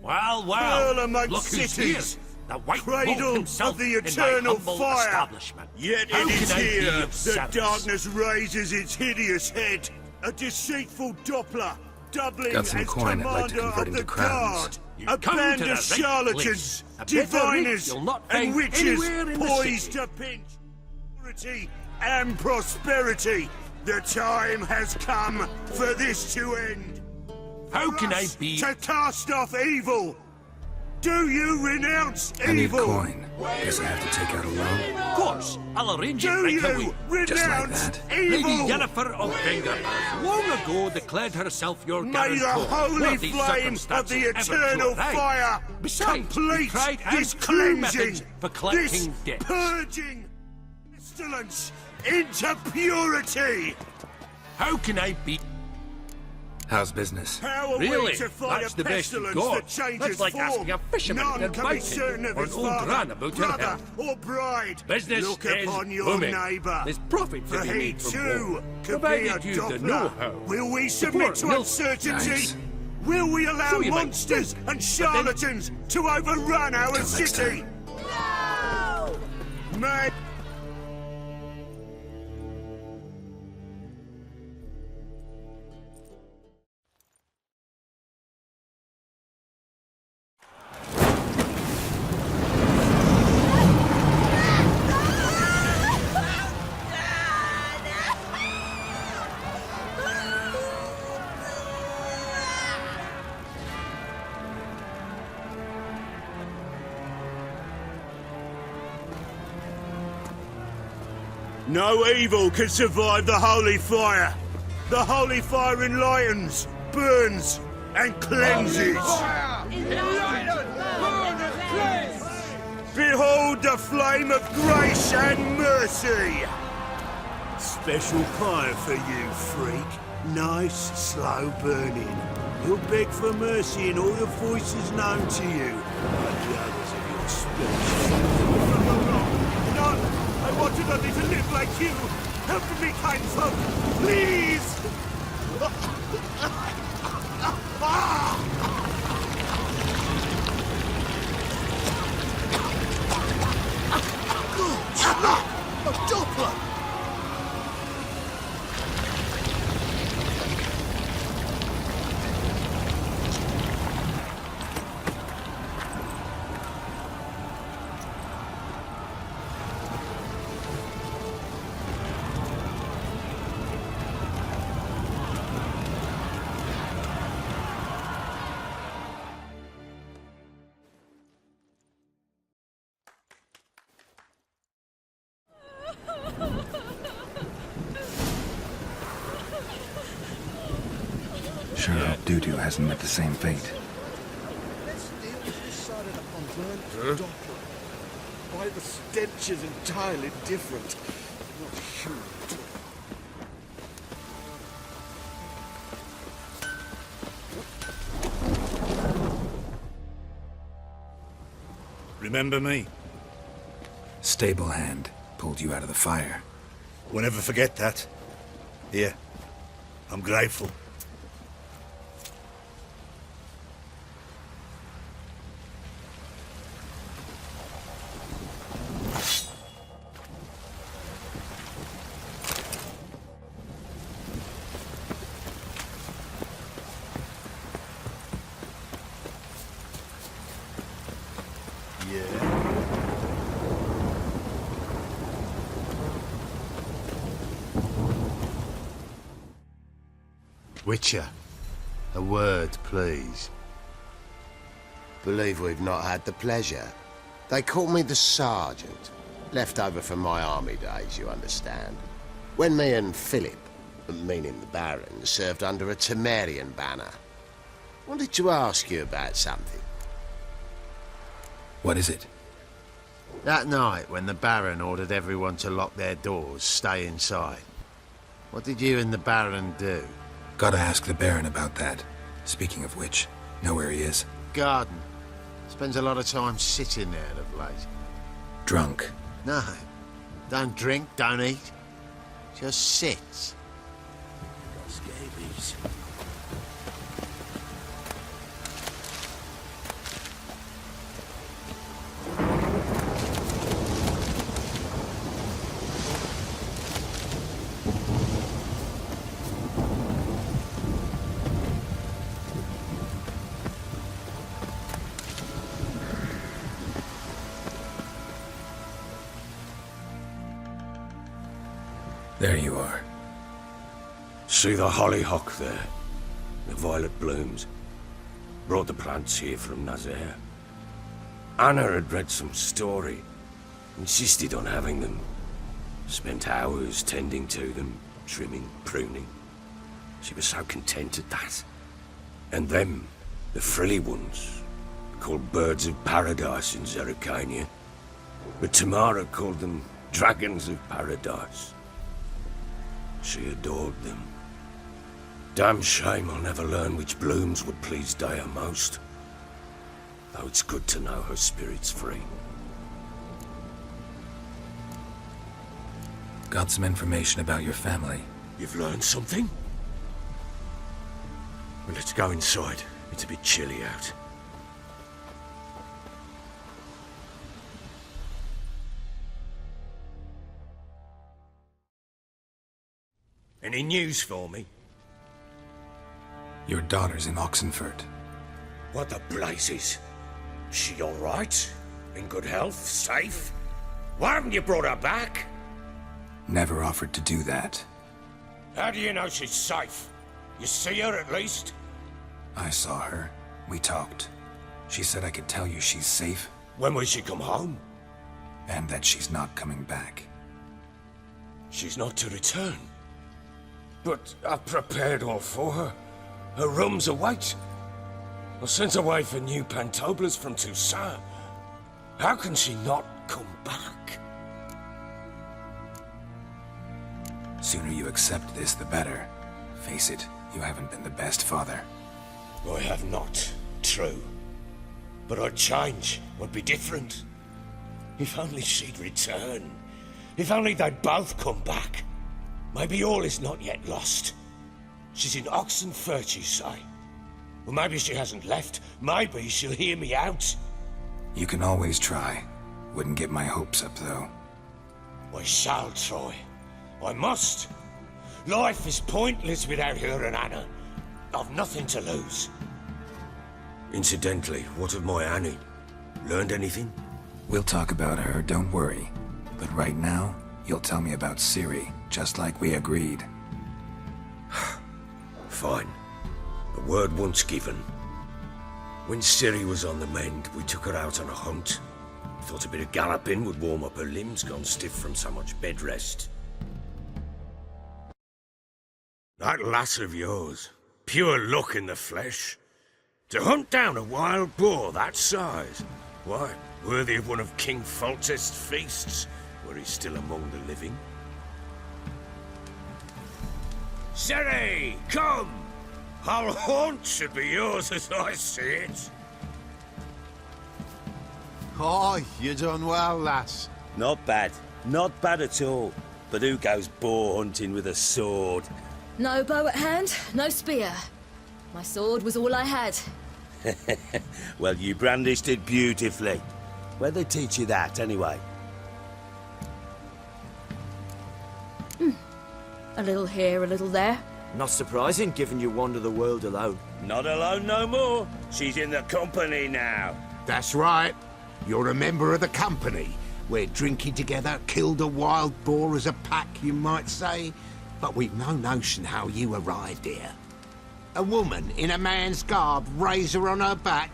Well, Hurl amongst look who's cities, here. The White cradle Wolf himself of the in my eternal humble fire. establishment. Yet How it is can I be here of that service? darkness raises its hideous head. A deceitful Doppler, doubling Got some as coin I'd like to commander convert of the into crowns. guard. You've A come band to the of right charlatans, place. A better diviners, you'll not and find witches anywhere in the poised city. to pinch purity and prosperity. The time has come for this to end. How can I Us be... to cast off evil? Do you renounce I need evil? coin. Guess I have to take out a loan. Of course, I'll arrange it Do right you away. Just like renounce that. Lady evil? Yennefer of Finger long ago declared herself your May guarantor. the holy were these flame of circumstances the ever eternal to arise. fire Besides, we complete tried this and true methods cleansing, for collecting this debts. purging pestilence into purity. How can I be... How's business? How are Really? we to fight That's a the best you pestilence got. that changes That's like form? asking a fisherman None to can be bite certain you, of or his an old father, gran about her brother, health. or bride. Business Look is upon your booming. neighbour. There's profit to For be he made from too war, could be a provided you the Doppler. know-how. Will we submit to Milk. uncertainty? Nice. Will we allow Sure you might monsters do, and but then- charlatans to overrun our Till next city? May no evil can survive the holy fire. The holy fire enlightens, burns, and cleanses. Behold the flame of grace and mercy. Special fire for you, freak. Nice, slow burning. You'll beg for mercy in all the voices known to you, like the others of your species. No, I wanted only to live like you. Help me, kind folk, please! A Doppler! Sure hope Doo-Doo hasn't met the same fate. Why the stench is entirely different. Not human. Remember me? Stable hand pulled you out of the fire. We'll never forget that. Here, I'm grateful. Witcher, a word, please. Believe we've not had the pleasure. They call me the Sergeant. Left over from my army days, you understand. When me and Philip, meaning the Baron, served under a Temerian banner. Wanted to ask you about something. What is it? That night when the Baron ordered everyone to lock their doors, stay inside. What did you and the Baron do? Gotta ask the Baron about that. Speaking of which, know where he is? Garden. Spends a lot of time sitting there of late. Drunk. No. Don't drink, don't eat. Just sits. Got scabies. There you are. See the hollyhock there? The violet blooms. Brought the plants here from Nazaire. Anna had read some story. Insisted on having them. Spent hours tending to them, trimming, pruning. She was so content at that. And them, the frilly ones, called birds of paradise in Zerrikania. But Tamara called them dragons of paradise. She adored them. Damn shame I'll never learn which blooms would please Dea most. Though it's good to know her spirit's free. Got some information about your family. You've learned something? Well, let's go inside. It's a bit chilly out. Any news for me? Your daughter's in Oxenfurt. What the blazes? She all right? In good health? Safe? Why haven't you brought her back? Never offered to do that. How do you know she's safe? You see her at least? I saw her. We talked. She said I could tell you she's safe. When will she come home? And that she's not coming back. She's not to return. But I've prepared all for her. Her rooms await. I sent away for new pantoblas from Toussaint. How can she not come back? Sooner you accept this, the better. Face it, you haven't been the best father. I have not, true. But I'd change, would be different. If only she'd return. If only they'd both come back. Maybe all is not yet lost. She's in Oxenfurt, you say? Well, maybe she hasn't left. Maybe she'll hear me out. You can always try. Wouldn't get my hopes up, though. I shall try. I must. Life is pointless without her and Anna. I've nothing to lose. Incidentally, what of my Annie? Learned anything? We'll talk about her, don't worry. But right now, you'll tell me about Ciri, just like we agreed. Fine. A word once given. When Ciri was on the mend, we took her out on a hunt. Thought a bit of galloping would warm up her limbs, gone stiff from so much bed rest. That lass of yours, pure luck in the flesh. To hunt down a wild boar that size, why, worthy of one of King Foltest's feasts, were he still among the living. Ciri, come! Our haunt should be yours as I see it. Oh, you done well, lass. Not bad. Not bad at all. But who goes boar hunting with a sword? No bow at hand, no spear. My sword was all I had. Well, you brandished it beautifully. Where'd they teach you that, anyway? A little here, a little there. Not surprising, given you wander the world alone. Not alone no more. She's in the company now. That's right. You're a member of the company. We're drinking together, killed a wild boar as a pack, you might say. But we've no notion how you arrived here. A woman in a man's garb, razor on her back.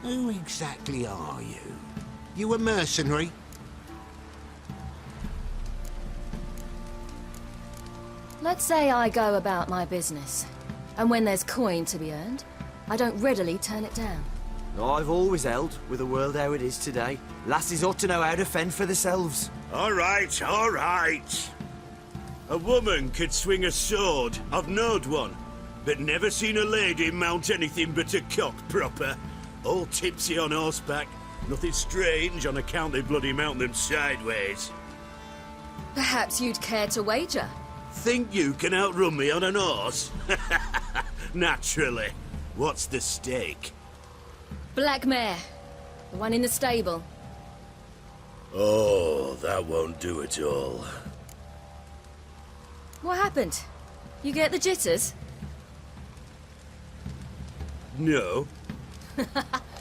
Who exactly are you? You a mercenary? Let's say I go about my business. And when there's coin to be earned, I don't readily turn it down. I've always held, with the world how it is today, lasses ought to know how to fend for themselves. All right, all right. A woman could swing a sword. I've knowed one. But never seen a lady mount anything but a cock proper. All tipsy on horseback. Nothing strange on account they bloody mount them sideways. Perhaps you'd care to wager? Think you can outrun me on an horse? Naturally. What's the stake? Black mare. The one in the stable. Oh, that won't do at all. What happened? You get the jitters? No.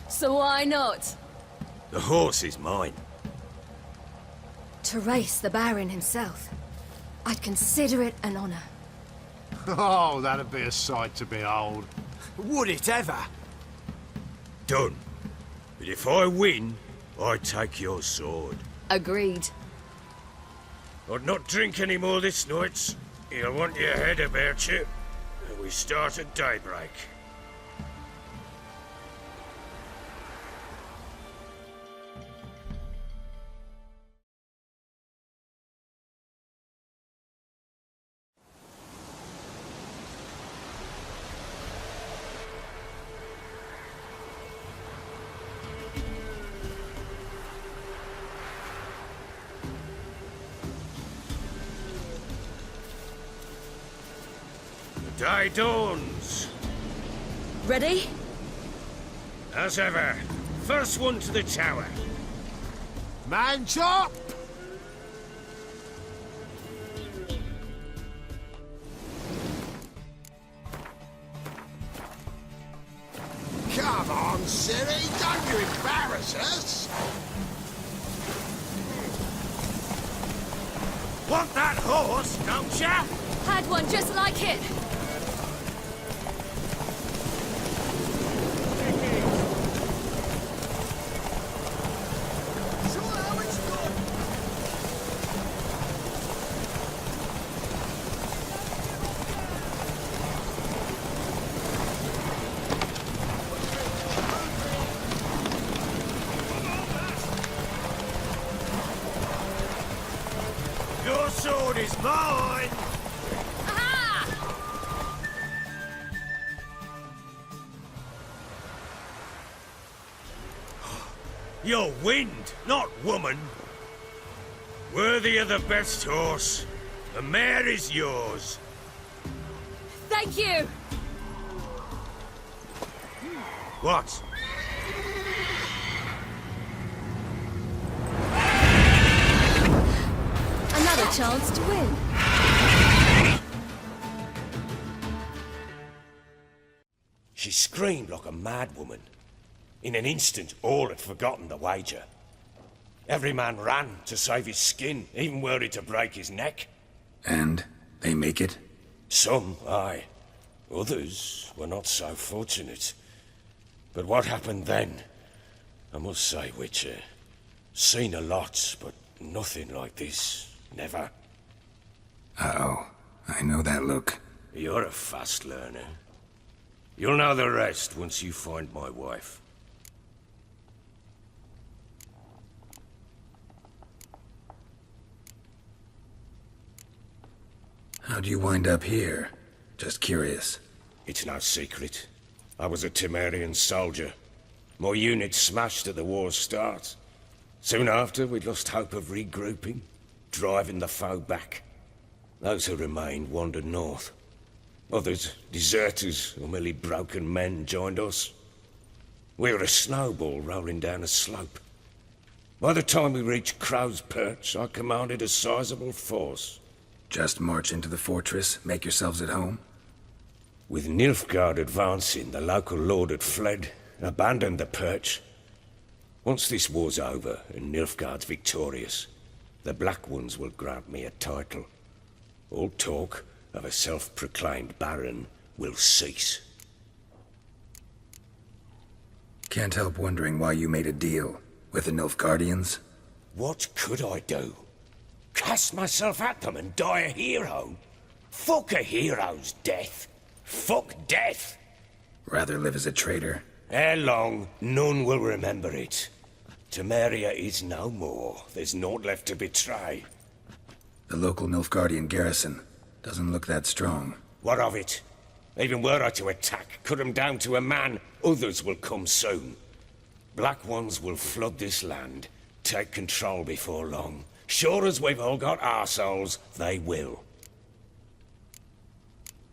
So why not? The horse is mine. To race the Baron himself. I'd consider it an honor. Oh, that'd be a sight to behold. Would it ever? Done. But if I win, I take your sword. Agreed. I'd not drink any more this night. You'll want your head about you. And we start at daybreak. Day dawns. Ready? As ever, first one to the tower. Man chop! Come on, Siri, don't you embarrass us! Want that horse, don't ya? Had one just like it. Your sword is mine! You're wind, not woman. Worthy of the best horse. The mare is yours. Thank you. What? Another chance to win. She screamed like a mad woman. In an instant, all had forgotten the wager. Every man ran to save his skin, even were it to break his neck. And they make it? Some, aye. Others were not so fortunate. But what happened then? I must say, Witcher, seen a lot, but nothing like this. Never. Uh-oh. I know that look. You're a fast learner. You'll know the rest once you find my wife. How'd you wind up here? Just curious. It's no secret. I was a Temerian soldier. My unit smashed at the war's start. Soon after, we'd lost hope of regrouping, driving the foe back. Those who remained wandered north. Others, deserters or merely broken men, joined us. We were a snowball rolling down a slope. By the time we reached Crow's Perch, I commanded a sizable force. Just march into the fortress, make yourselves at home? With Nilfgaard advancing, the local lord had fled, abandoned the Perch. Once this war's over and Nilfgaard's victorious, the Black Ones will grant me a title. All talk of a self-proclaimed baron will cease. Can't help wondering why you made a deal with the Nilfgaardians. What could I do? Cast myself at them and die a hero? Fuck a hero's death. Fuck death. Rather live as a traitor. Ere long, none will remember it. Temeria is no more. There's naught left to betray. The local Nilfgaardian garrison doesn't look that strong. What of it? Even were I to attack, cut them down to a man, others will come soon. Black Ones will flood this land, take control before long. Sure as we've all got arseholes, they will.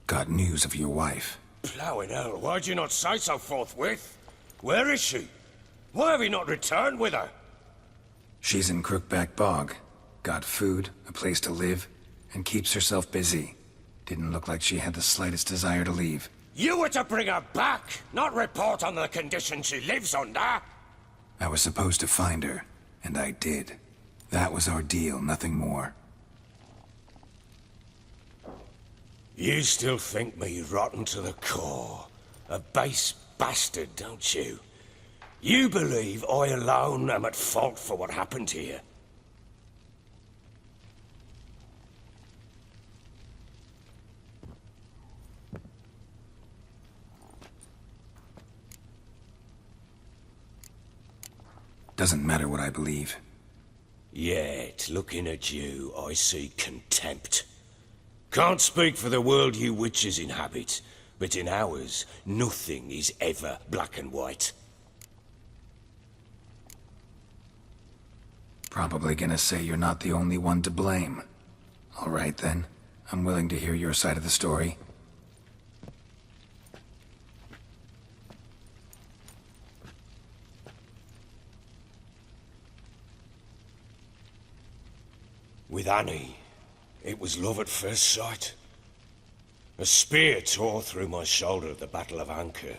Got news of your wife. Plowing hell, why'd you not say so forthwith? Where is she? Why have you not returned with her? She's in Crookback Bog. Got food, a place to live, and keeps herself busy. Didn't look like she had the slightest desire to leave. You were to bring her back, not report on the conditions she lives under. I was supposed to find her, and I did. That was our deal, nothing more. You still think me rotten to the core. A base bastard, don't you? You believe I alone am at fault for what happened here. Doesn't matter what I believe. Yet, looking at you, I see contempt. Can't speak for the world you witches inhabit, but in ours, nothing is ever black and white. Probably gonna say you're not the only one to blame. All right then, I'm willing to hear your side of the story. With Annie, it was love at first sight. A spear tore through my shoulder at the Battle of Anchor.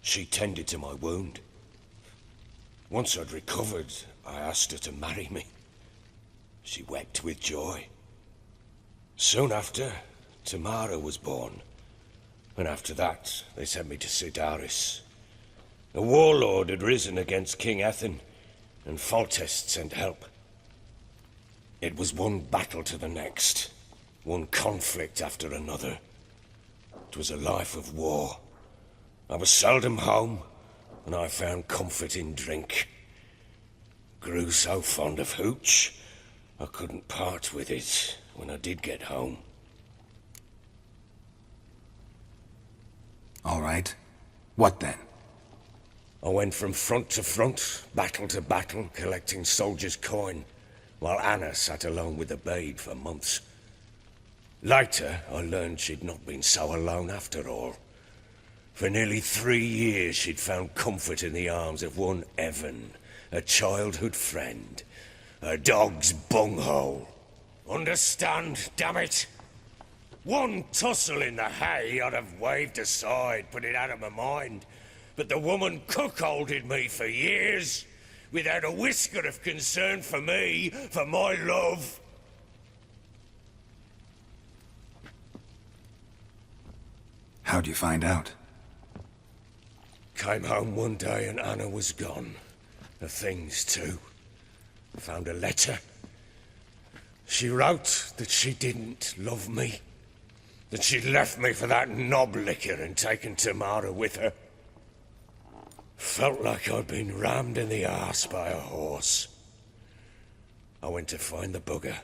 She tended to my wound. Once I'd recovered, I asked her to marry me. She wept with joy. Soon after, Tamara was born. And after that, they sent me to Sidaris. A warlord had risen against King Ethan, and Foltest sent help. It was one battle to the next, one conflict after another. It was a life of war. I was seldom home, and I found comfort in drink. Grew so fond of hooch, I couldn't part with it when I did get home. All right. What then? I went from front to front, battle to battle, collecting soldiers' coin, while Anna sat alone with the babe for months. Later, I learned she'd not been so alone after all. For nearly 3 years, she'd found comfort in the arms of one Evan, a childhood friend, a dog's bunghole. Understand, damn it? One tussle in the hay I'd have waved aside, put it out of my mind. But the woman cuckolded me for years, without a whisker of concern for me, for my love. How'd you find out? Came home one day and Anna was gone. The things too. Found a letter. She wrote that she didn't love me. That she'd left me for that knob licker and taken Tamara with her. Felt like I'd been rammed in the arse by a horse. I went to find the bugger,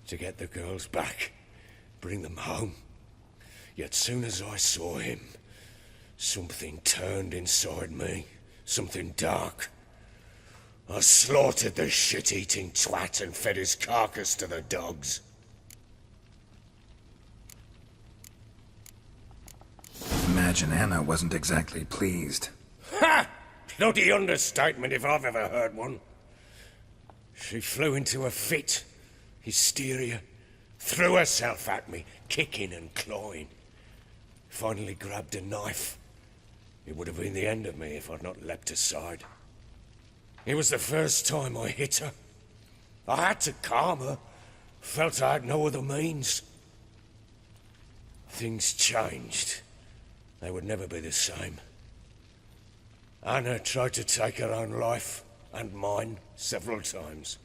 to get the girls back, bring them home. Yet soon as I saw him, something turned inside me, something dark. I slaughtered the shit-eating twat and fed his carcass to the dogs. Imagine Anna wasn't exactly pleased. Ha! Bloody understatement if I've ever heard one. She flew into a fit, hysteria, threw herself at me, kicking and clawing. Finally grabbed a knife. It would have been the end of me if I'd not leapt aside. It was the first time I hit her. I had to calm her. Felt I had no other means. Things changed. They would never be the same. Anna tried to take her own life, and mine, several times.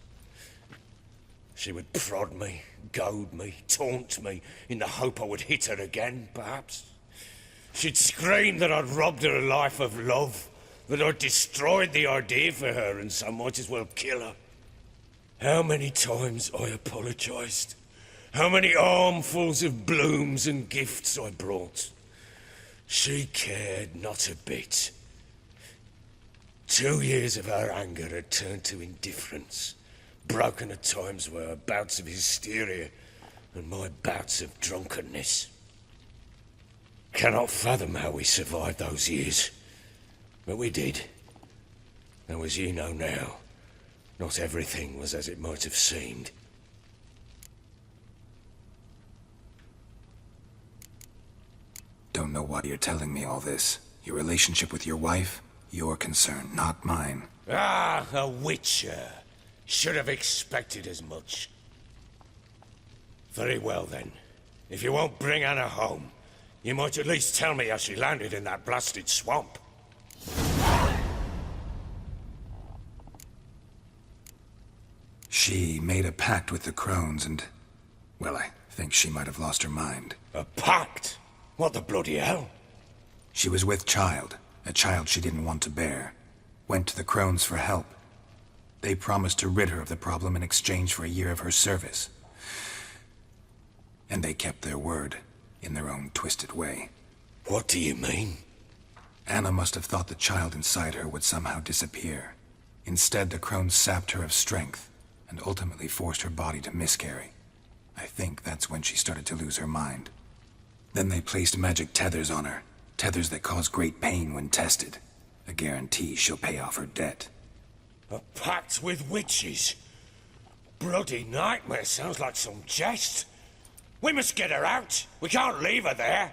She would prod me, goad me, taunt me, in the hope I would hit her again, perhaps. She'd scream that I'd robbed her life of love, that I'd destroyed the idea for her, and so might as well kill her. How many times I apologized. How many armfuls of blooms and gifts I brought. She cared not a bit. 2 years of her anger had turned to indifference, broken at times by her bouts of hysteria and my bouts of drunkenness. Cannot fathom how we survived those years, but we did. Though as you know now, not everything was as it might have seemed. Don't know why you're telling me all this. Your relationship with your wife? Your concern, not mine. Ah, a witcher. Should have expected as much. Very well then. If you won't bring Anna home, you might at least tell me how she landed in that blasted swamp. She made a pact with the crones and... well, I think she might have lost her mind. A pact? What the bloody hell? She was with child, a child she didn't want to bear. Went to the crones for help. They promised to rid her of the problem in exchange for a year of her service. And they kept their word, in their own twisted way. What do you mean? Anna must have thought the child inside her would somehow disappear. Instead, the crones sapped her of strength, and ultimately forced her body to miscarry. I think that's when she started to lose her mind. Then they placed magic tethers on her, tethers that cause great pain when tested. A guarantee she'll pay off her debt. A pact with witches? Bloody nightmare, sounds like some jest. We must get her out. We can't leave her there.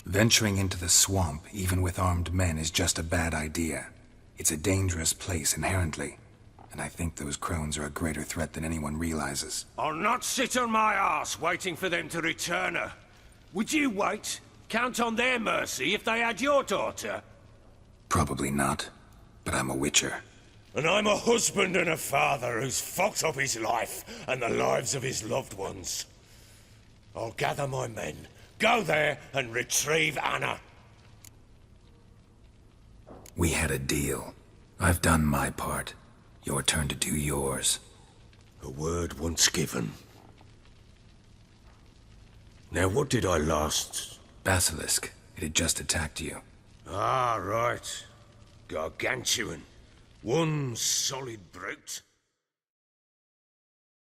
Venturing into the swamp, even with armed men, is just a bad idea. It's a dangerous place inherently, and I think those crones are a greater threat than anyone realizes. I'll not sit on my arse waiting for them to return her. Would you wait? Count on their mercy if they had your daughter? Probably not, but I'm a witcher. And I'm a husband and a father who's fucked up his life and the lives of his loved ones. I'll gather my men, go there and retrieve Anna. We had a deal. I've done my part. Your turn to do yours. A word once given. Now what did I last... Basilisk. It had just attacked you. Ah, right. Gargantuan. One solid brute.